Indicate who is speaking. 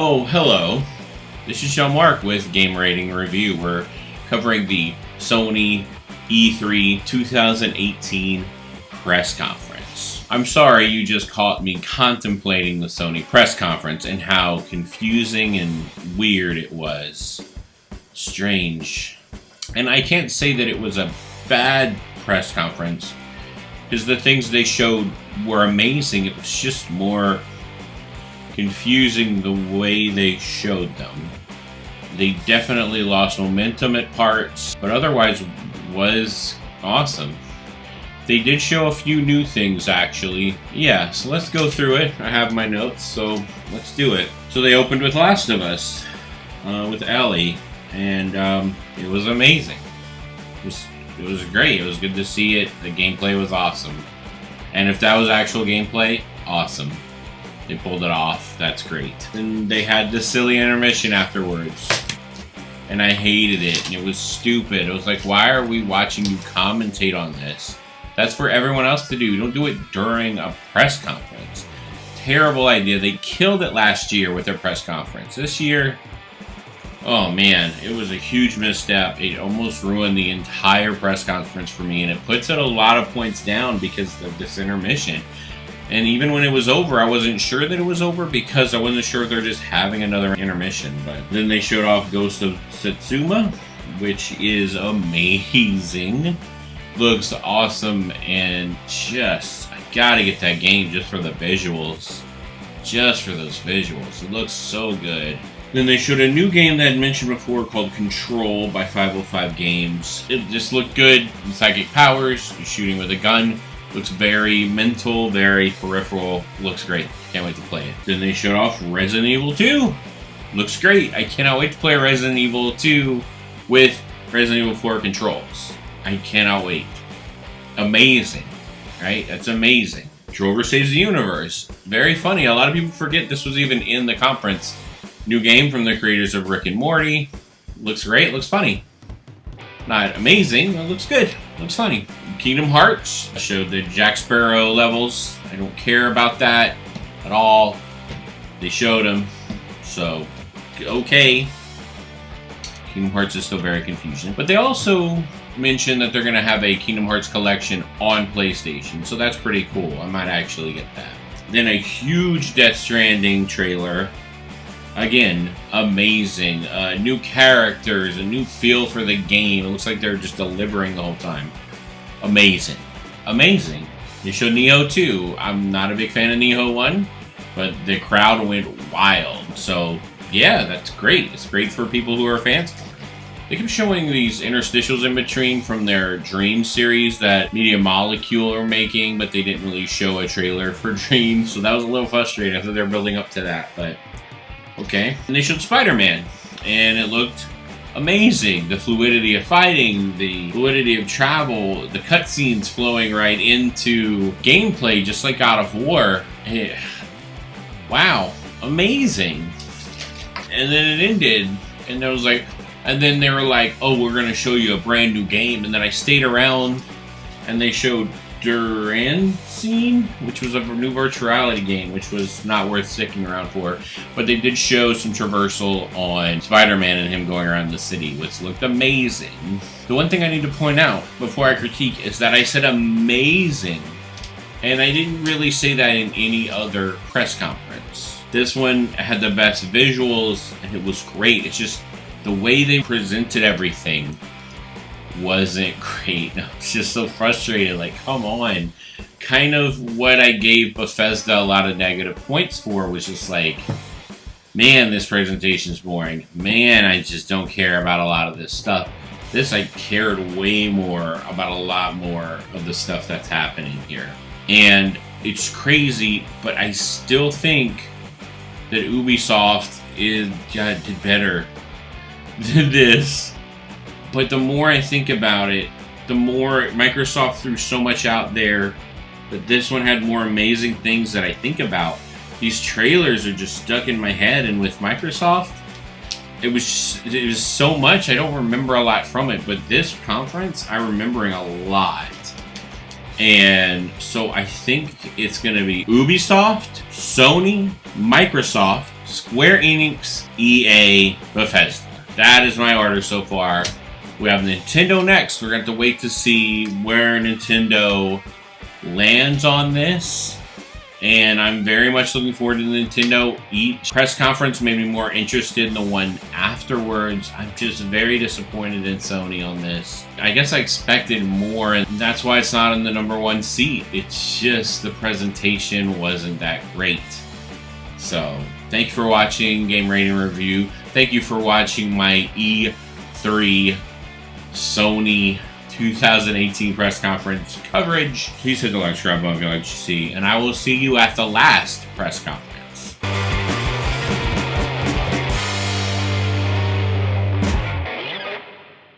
Speaker 1: Oh, hello. This is Jean-Marc with Game Rating Review. We're covering the Sony E3 2018 press conference. I'm sorry you just caught me contemplating the Sony press conference and how confusing and weird it was. Strange. And I can't say that it was a bad press conference, because the things they showed were amazing. It was just more confusing the way they showed them. They definitely lost momentum at parts, but otherwise was awesome. They did show a few new things, actually. Yeah, so let's go through it. I have my notes, so let's do it. So they opened with Last of Us, with Ellie, and it was amazing. It was great. It was good to see it. The gameplay was awesome. And if that was actual gameplay, awesome. They pulled it off. That's great. And they had the silly intermission afterwards. And I hated it. And it was stupid. It was like, why are we watching you commentate on this? That's for everyone else to do. Don't do it during a press conference. Terrible idea. They killed it last year with their press conference. This year, oh man, it was a huge misstep. It almost ruined the entire press conference for me. And it puts it a lot of points down because of this intermission. And even when it was over, I wasn't sure that it was over because I wasn't sure they're just having another intermission. But then they showed off Ghost of Tsushima, which is amazing. Looks awesome, and just, I gotta get that game just for the visuals. Just for those visuals. It looks so good. Then they showed a new game that I mentioned before called Control by 505 Games. It just looked good. Psychic powers, you're shooting with a gun. Looks very mental, very peripheral. Looks great. Can't wait to play it. Then they showed off Resident Evil 2. Looks great. I cannot wait to play Resident Evil 2 with Resident Evil 4 controls. I cannot wait. Amazing. Right? That's amazing. Trover Saves the Universe. Very funny. A lot of people forget this was even in the conference. New game from the creators of Rick and Morty. Looks great. Looks funny. Not amazing, but looks good. Looks funny. Kingdom Hearts showed the Jack Sparrow levels. I don't care about that at all. They showed them, so okay. Kingdom Hearts is still very confusing, but they also mentioned that they're going to have a Kingdom Hearts collection on PlayStation, so that's pretty cool. I might actually get that. Then a huge Death Stranding trailer. Again, amazing. New characters, a new feel for the game. It looks like they're just delivering the whole time. Amazing. Amazing. They showed Nioh 2. I'm not a big fan of Nioh 1, but the crowd went wild. So, yeah, that's great. It's great for people who are fans. They kept showing these interstitials in between from their Dream series that Media Molecule are making, but they didn't really show a trailer for Dream, so that was a little frustrating. I thought they were building up to that, but okay. And they showed Spider-Man, and it looked amazing. The fluidity of fighting, the fluidity of travel, the cutscenes flowing right into gameplay, just like God of War. Wow, amazing. And then it ended, and I was like, and then they were like, oh, we're going to show you a brand new game. And then I stayed around, and they showed Duran Scene, which was a new virtual reality game, which was not worth sticking around for. But they did show some traversal on Spider-Man and him going around the city, which looked amazing. The one thing I need to point out before I critique is that I said amazing, and I didn't really say that in any other press conference. This one had the best visuals, and it was great. It's just the way they presented everything wasn't great. I was just so frustrated, like, come on. Kind of what I gave Bethesda a lot of negative points for was just like, man, this presentation is boring. Man, I just don't care about a lot of this stuff. This, I cared way more about a lot more of the stuff that's happening here. And it's crazy, but I still think that Ubisoft did better than this. But the more I think about it, the more Microsoft threw so much out there, but this one had more amazing things that I think about. These trailers are just stuck in my head, and with Microsoft, it was so much, I don't remember a lot from it, but this conference, I'm remembering a lot. And so I think it's going to be Ubisoft, Sony, Microsoft, Square Enix, EA, Bethesda. That is my order so far. We have Nintendo next. We're going to have to wait to see where Nintendo lands on this. And I'm very much looking forward to the Nintendo. Each press conference made me more interested in the one afterwards. I'm just very disappointed in Sony on this. I guess I expected more, and that's why it's not in the #1 seat. It's just the presentation wasn't that great. So, thank you for watching Game Rating Review. Thank you for watching my E3 Sony 2018 press conference coverage. Please hit the like, subscribe button if you like what you see, and I will see you at the last press conference.